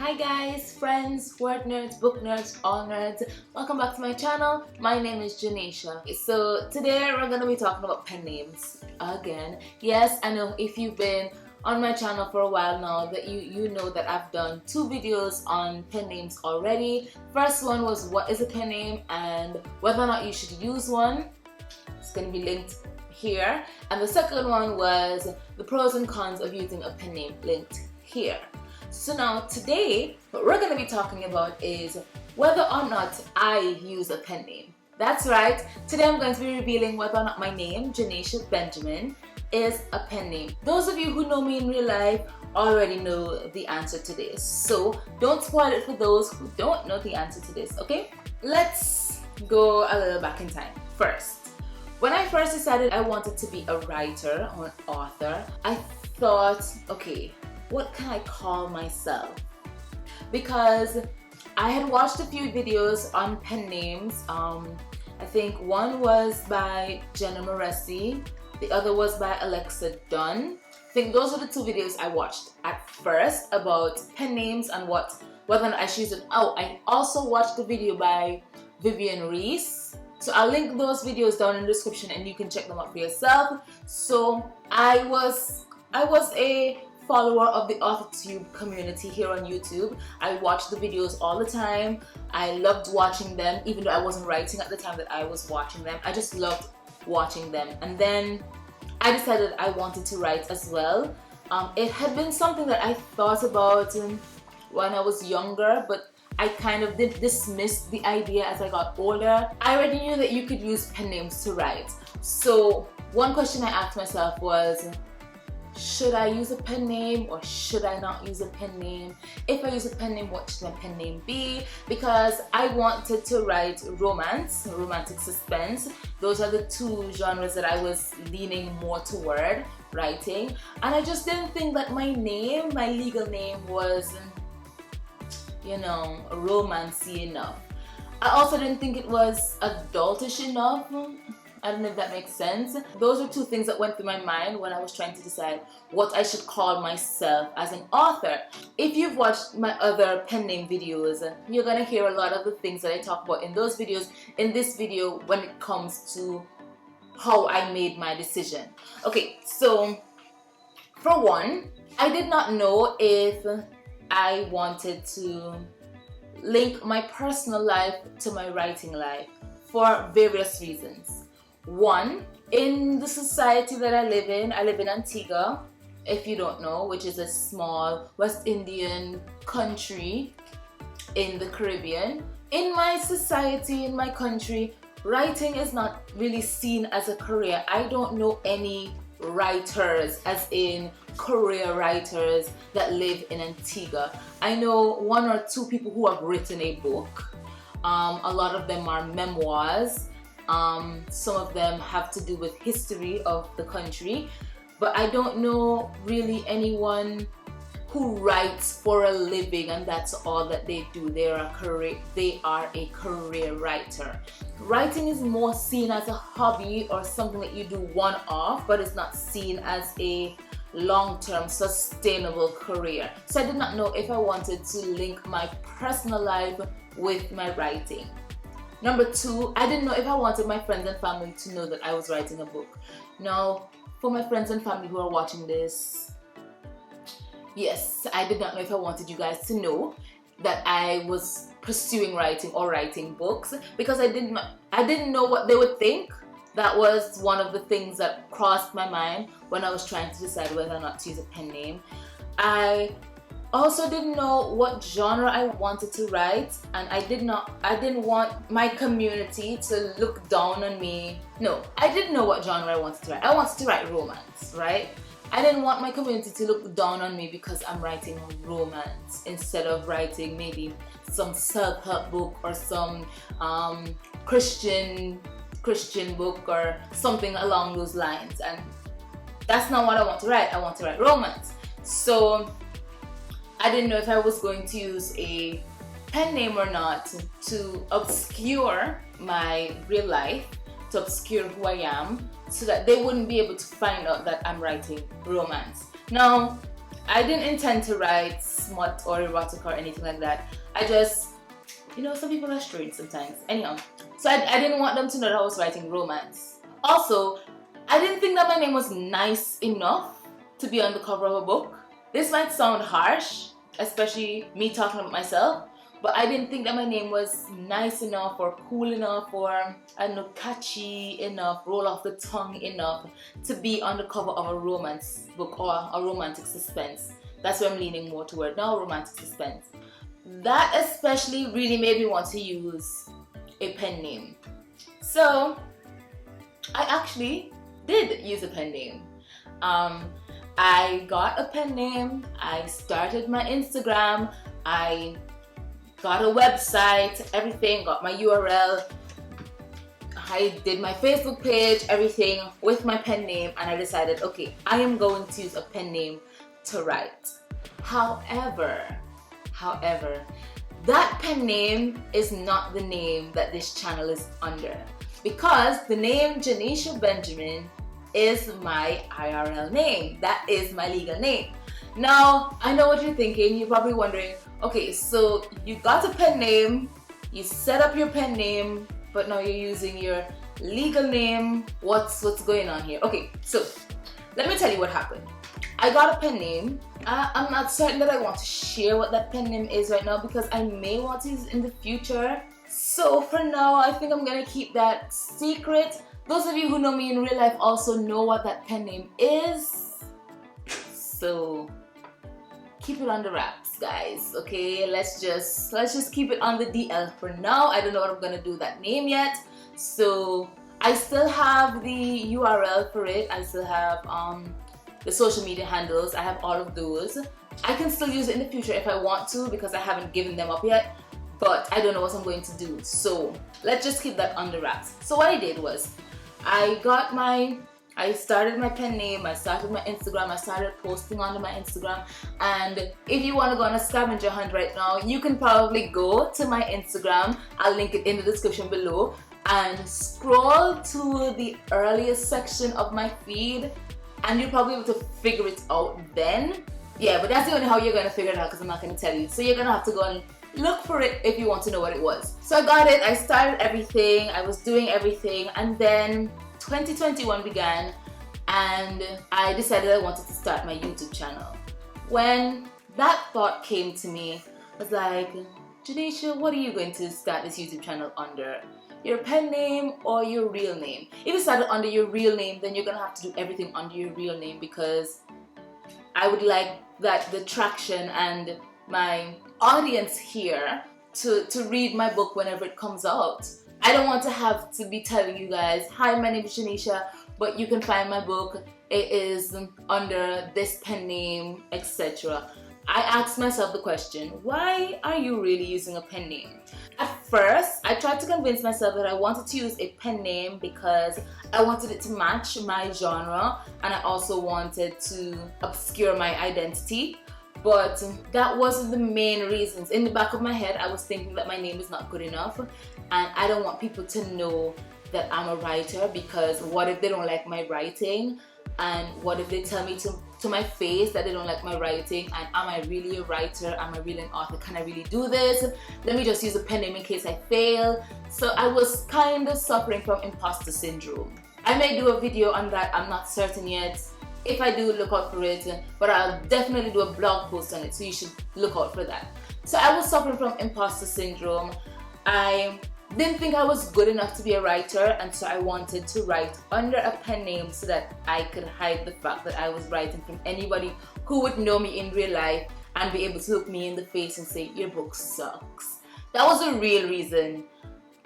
Hi guys, friends, word nerds, book nerds, all nerds. Welcome back to my channel. My name is Janisha. So today we're going to be talking about pen names again. Yes, I know if you've been on my channel for a while now that you know that I've done two videos on pen names already. First one was what is a pen name and whether or not you should use one. It's going to be linked here. And the second one was the pros and cons of using a pen name, linked here. So now today, what we're going to be talking about is whether or not I use a pen name. That's right, today I'm going to be revealing whether or not my name, Janisha Benjamin, is a pen name. Those of you who know me in real life already know the answer to this. So don't spoil it for those who don't know the answer to this, okay? Let's go a little back in time. First, when I first decided I wanted to be a writer or an author, I thought, okay, what can I call myself? Because I had watched a few videos on pen names. I think one was by Jenna Moresi, the other was by Alexa Dunn. I think those were the two videos I watched at first about pen names and whether or not I should use it. Oh, I also watched the video by Vivian Reese. So I'll link those videos down in the description and you can check them out for yourself. So I was a follower of the authortube community here on YouTube. I watched the videos all the time. I loved watching them, even though I wasn't writing at the time that I was watching them. I just loved watching them. And then I decided I wanted to write as well. It had been something that I thought about when I was younger, but I kind of did dismiss the idea as I got older. I already knew that you could use pen names to write. So one question I asked myself was, should I use a pen name or should I not use a pen name? If I use a pen name, what should my pen name be? Because I wanted to write romance, romantic suspense. Those are the two genres that I was leaning more toward writing. And I just didn't think that my name, my legal name was, romancy enough. I also didn't think it was adultish enough. I don't know if that makes sense. Those are two things that went through my mind when I was trying to decide what I should call myself as an author. If you've watched my other pen name videos, you're gonna hear a lot of the things that I talk about in those videos in this video when it comes to how I made my decision. Okay, so for one, I did not know if I wanted to link my personal life to my writing life for various reasons. One, in the society that I live in Antigua, if you don't know, which is a small West Indian country in the Caribbean. In my society, in my country, writing is not really seen as a career. I don't know any writers, as in career writers, that live in Antigua. I know one or two people who have written a book. A lot of them are memoirs. Some of them have to do with history of the country, but I don't know really anyone who writes for a living and that's all that they do. They are a career writer. Writing is more seen as a hobby or something that you do one-off, but it's not seen as a long-term sustainable career. So I did not know if I wanted to link my personal life with my writing. Number two, I didn't know if I wanted my friends and family to know that I was writing a book. Now, for my friends and family who are watching this, yes, I did not know if I wanted you guys to know that I was pursuing writing or writing books, because I didn't know what they would think. That was one of the things that crossed my mind when I was trying to decide whether or not to use a pen name. I also didn't know what genre I wanted to write, and I didn't want my community to look down on me. No, I didn't know what genre I wanted to write. I wanted to write romance, right? I didn't want my community to look down on me because I'm writing romance instead of writing maybe some self-help book or some Christian book or something along those lines. And that's not what I want to write. I want to write romance. So I didn't know if I was going to use a pen name or not to obscure my real life, to obscure who I am, so that they wouldn't be able to find out that I'm writing romance. Now, I didn't intend to write smut or erotic or anything like that. I just, you know, some people are strange sometimes. Anyhow, so I didn't want them to know that I was writing romance. Also, I didn't think that my name was nice enough to be on the cover of a book. This might sound harsh, especially me talking about myself, but I didn't think that my name was nice enough or cool enough or, I don't know, catchy enough, roll off the tongue enough to be on the cover of a romance book or a romantic suspense. That's where I'm leaning more toward now, romantic suspense. That especially really made me want to use a pen name. So I actually did use a pen name. I got a pen name, I started my Instagram, I got a website, everything, got my URL, I did my Facebook page, everything with my pen name, and I decided, okay, I am going to use a pen name to write. However, that pen name is not the name that this channel is under, because the name Janisha Benjamin is my IRL name. That is my legal name. Now, I know what you're thinking. You're probably wondering, okay, so you got a pen name, you set up your pen name, but now you're using your legal name. What's going on here? Okay, so let me tell you what happened. I got a pen name. I'm not certain that I want to share what that pen name is right now because I may want to use it in the future. So for now, I think I'm gonna keep that secret. Those of you who know me in real life also know what that pen name is. So keep it under wraps, guys. Okay, let's just keep it on the DL for now. I don't know what I'm gonna do with that name yet. So I still have the URL for it. I still have the social media handles. I have all of those. I can still use it in the future if I want to because I haven't given them up yet, but I don't know what I'm going to do. So let's just keep that under wraps. So what I did was I started my pen name, I started my Instagram, I started posting onto my Instagram, and if you want to go on a scavenger hunt right now, you can probably go to my Instagram, I'll link it in the description below, and scroll to the earliest section of my feed, and you'll probably be able to figure it out then. Yeah, but that's the only how you're going to figure it out because I'm not going to tell you. So you're going to have to go and look for it if you want to know what it was. So I got it, I started everything, I was doing everything, and then 2021 began and I decided I wanted to start my YouTube channel. When that thought came to me, I was like, Janisha, what are you going to start this YouTube channel under? Your pen name or your real name? If you started under your real name, then you're gonna have to do everything under your real name because I would like that the traction and my audience here to read my book whenever it comes out. I don't want to have to be telling you guys, hi, my name is Janisha, but you can find my book. It is under this pen name, etc. I asked myself the question, why are you really using a pen name? At first, I tried to convince myself that I wanted to use a pen name because I wanted it to match my genre and I also wanted to obscure my identity. But that wasn't the main reasons. In the back of my head, I was thinking that my name is not good enough and I don't want people to know that I'm a writer because what if they don't like my writing? And what if they tell me to my face that they don't like my writing? And am I really a writer? Am I really an author? Can I really do this? Let me just use a pen name in case I fail. So I was kind of suffering from imposter syndrome. I may do a video on that, I'm not certain yet. If I do, look out for it, but I'll definitely do a blog post on it, so you should look out for that. So I was suffering from imposter syndrome. I didn't think I was good enough to be a writer, and so I wanted to write under a pen name so that I could hide the fact that I was writing from anybody who would know me in real life and be able to look me in the face and say, your book sucks. That was the real reason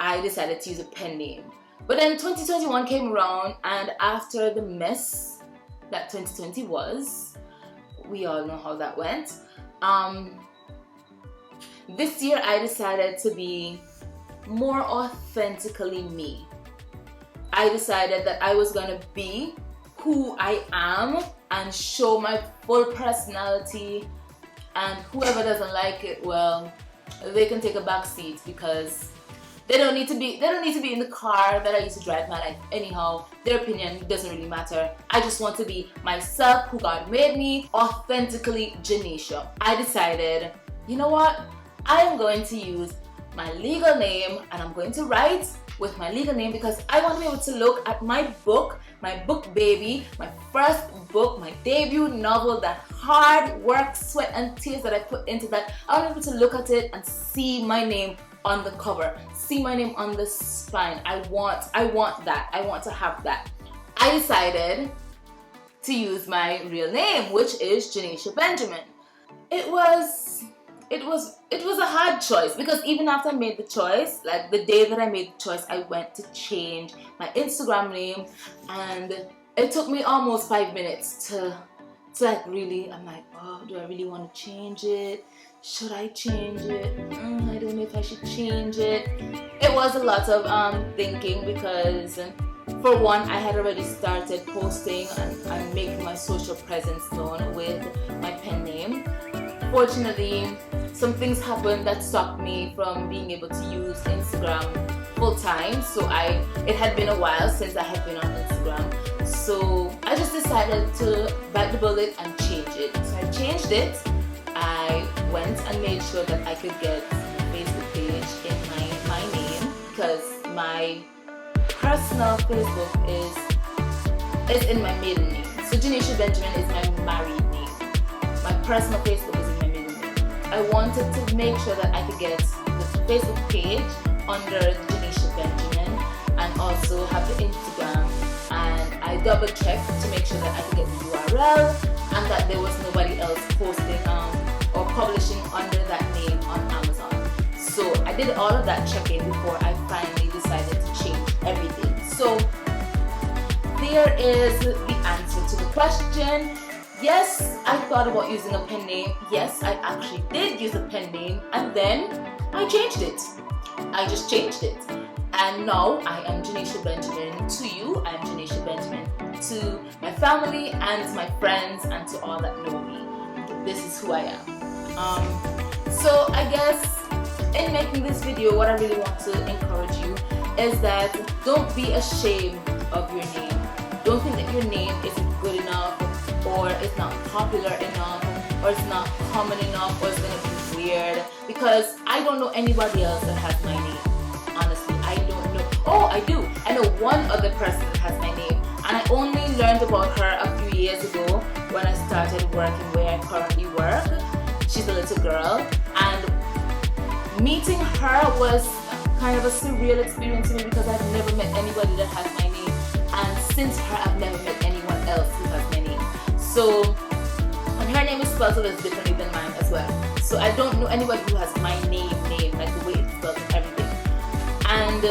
I decided to use a pen name. But then 2021 came around, and after the mess that 2020 was, we all know how that went. This year I decided to be more authentically me. I decided that I was gonna be who I am and show my full personality, and whoever doesn't like it, well, they can take a back seat because They don't need to be in the car that I used to drive my life. Anyhow, their opinion doesn't really matter. I just want to be myself, who God made me, authentically Janisha. I decided, you know what? I am going to use my legal name, and I'm going to write with my legal name because I want to be able to look at my book baby, my first book, my debut novel, that hard work, sweat and tears that I put into that. I want to be able to look at it and see my name on the cover, see my name on the spine. I want that. I want to have that. I decided to use my real name, which is Janisha Benjamin. It was a hard choice because even after I made the choice, like the day that I made the choice, I went to change my Instagram name, and it took me almost 5 minutes to like really, I'm like, oh, do I really want to change it? Should I change it? I don't know if I should change it. It was a lot of thinking because for one, I had already started posting and making my social presence known with my pen name. Fortunately, some things happened that stopped me from being able to use Instagram full time. So it had been a while since I had been on Instagram. So I just decided to bite the bullet and change it. So I changed it. I went and made sure that I could get a Facebook page in my name because my personal Facebook is in my maiden name. So Janisha Benjamin is my married name. My personal Facebook is in my maiden name. I wanted to make sure that I could get the Facebook page under Janisha Benjamin and also have the Instagram, and I double checked to make sure that I could get the URL and that there was nobody else posting or publishing under that name on Amazon. So I did all of that checking before I finally decided to change everything. So there is the answer to the question. Yes, I thought about using a pen name. Yes, I actually did use a pen name, and then I changed it. I just changed it. And now I am Janisha Benjamin to you. I am Janisha Benjamin to my family and to my friends and to all that know me. This is who I am. So I guess in making this video, what I really want to encourage you is that don't be ashamed of your name. Don't think that your name isn't good enough, or it's not popular enough, or it's not common enough, or it's gonna be weird. Because I don't know anybody else that has my name. Honestly, I don't know. Oh, I do. I know one other person that has my name, and I only learned about her a few years ago when I started working where I currently work. She's a little girl, and meeting her was kind of a surreal experience to me because I've never met anybody that has my name, and since her I've never met anyone else who has my name. So, and her name is spelled a little differently than mine as well. So I don't know anybody who has my name, like the way it's spelled and everything. And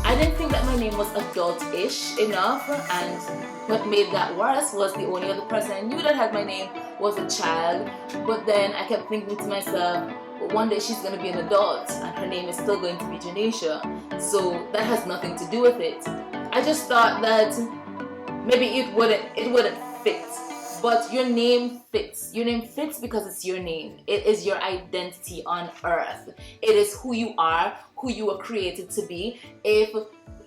I didn't think that my name was adult-ish enough, and what made that worse was the only other person I knew that had my name was a child. But then I kept thinking to myself, well, one day she's going to be an adult and her name is still going to be Janisha, so that has nothing to do with it. I just thought that maybe it wouldn't fit. But your name fits. Your name fits because it's your name. It is your identity on earth. It is who you are, who you were created to be. If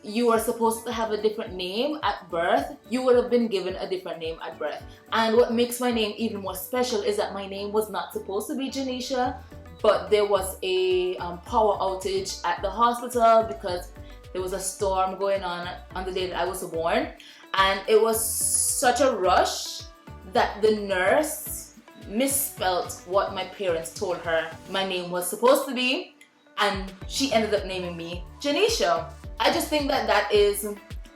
you were supposed to have a different name at birth, you would have been given a different name at birth. And what makes my name even more special is that my name was not supposed to be Janisha, but there was a power outage at the hospital because there was a storm going on the day that I was born. And it was such a rush that the nurse misspelled what my parents told her my name was supposed to be, and she ended up naming me Janisha. I just think that that is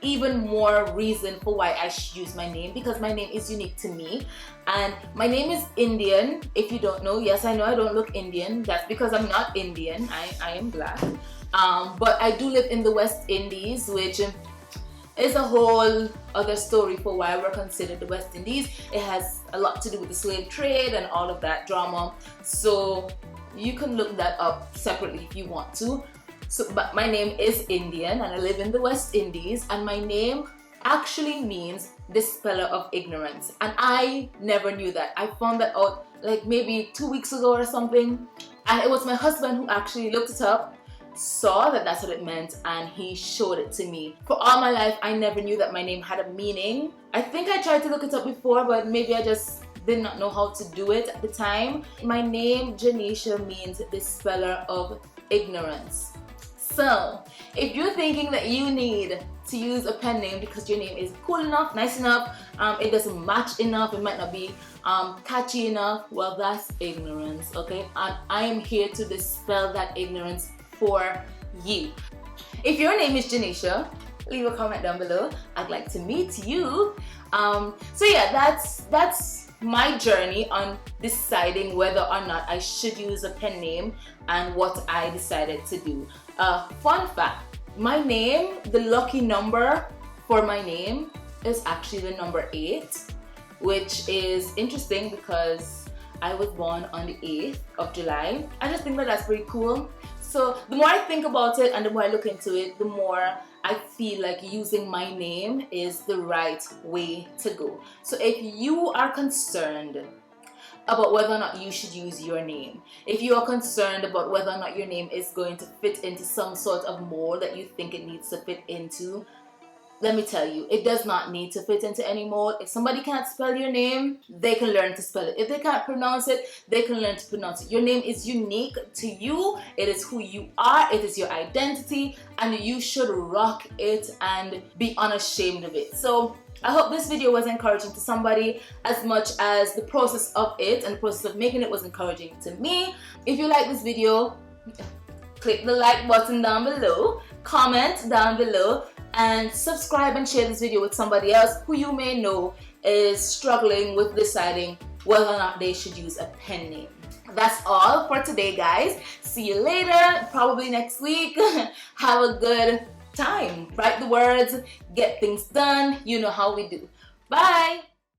even more reason for why I should use my name, because my name is unique to me, and my name is Indian. If you don't know, yes, I know I don't look Indian. That's because I'm not Indian. I am black, but I do live in the West Indies, which is a whole other story for why we're considered the West Indies. It has a lot to do with the slave trade and all of that drama. So you can look that up separately if you want to. So, but my name is Indian and I live in the West Indies, and my name actually means dispeller of ignorance. And I never knew that. I found that out like maybe 2 weeks ago or something. And it was my husband who actually looked it up saw that that's what it meant, and he showed it to me. For all my life, I never knew that my name had a meaning. I think I tried to look it up before, but maybe I just did not know how to do it at the time. My name, Janisha, means the speller of ignorance. So if you're thinking that you need to use a pen name because your name is cool enough, nice enough, it doesn't match enough, it might not be catchy enough, well, that's ignorance, okay? And I am here to dispel that ignorance for you. If your name is Janisha, leave a comment down below. I'd like to meet you. So yeah, that's my journey on deciding whether or not I should use a pen name and what I decided to do. Fun fact, my name, the lucky number for my name is actually the number 8, which is interesting because I was born on the 8th of July. I just think that that's pretty cool. So the more I think about it and the more I look into it, the more I feel like using my name is the right way to go. So if you are concerned about whether or not you should use your name, if you are concerned about whether or not your name is going to fit into some sort of mold that you think it needs to fit into, let me tell you, it does not need to fit into any mold. If somebody can't spell your name, they can learn to spell it. If they can't pronounce it, they can learn to pronounce it. Your name is unique to you. It is who you are. It is your identity, and you should rock it and be unashamed of it. So I hope this video was encouraging to somebody as much as the process of it and the process of making it was encouraging to me. If you like this video, click the like button down below, comment down below, and subscribe and share this video with somebody else who you may know is struggling with deciding whether or not they should use a pen name. That's all for today, guys. See you later, probably next week. Have a good time. Write the words, get things done. You know how we do. Bye.